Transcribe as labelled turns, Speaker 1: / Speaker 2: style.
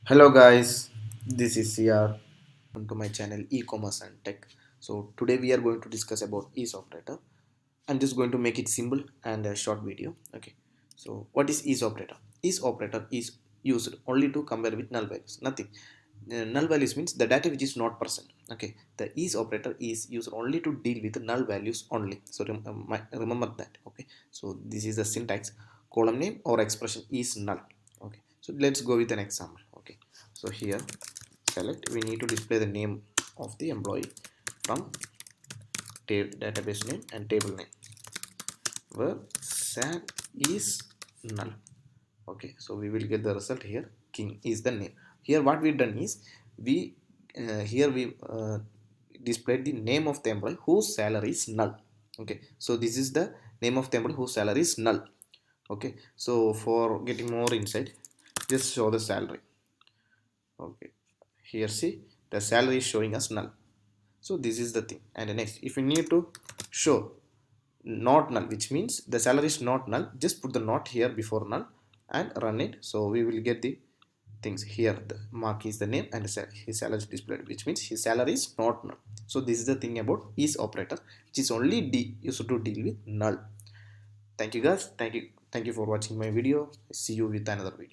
Speaker 1: Hello guys, this is CR. Welcome to my channel e-commerce and tech. So today we are going to discuss about is operator. I'm just going to make it simple and a short video. Okay. So what is operator? Is operator is used only to compare with null values. Nothing. Null values means the data which is not present. Okay. The is operator is used only to deal with null values only. So remember that. Okay. So this is the syntax. Column name or expression is null. Okay. So let's go with an example. Okay. So here select, we need to display the name of the employee from database name and table name where sal is null. Okay, so we will get the result here. King is the name. Here what we done is we here we displayed the name of the employee whose salary is null. Okay, so this is the name of the employee whose salary is null. Okay, so for getting more insight, just show the salary. Okay, here see the salary is showing us null. So this is the thing. And next, if you need to show not null, which means the salary is not null, just put the not here before null and run it. So we will get the things here. The mark is the name and his salary is displayed, which means his salary is not null. So this is the thing about is operator, which is only used to deal with null. Thank you guys. Thank you for watching my video. See you with another video.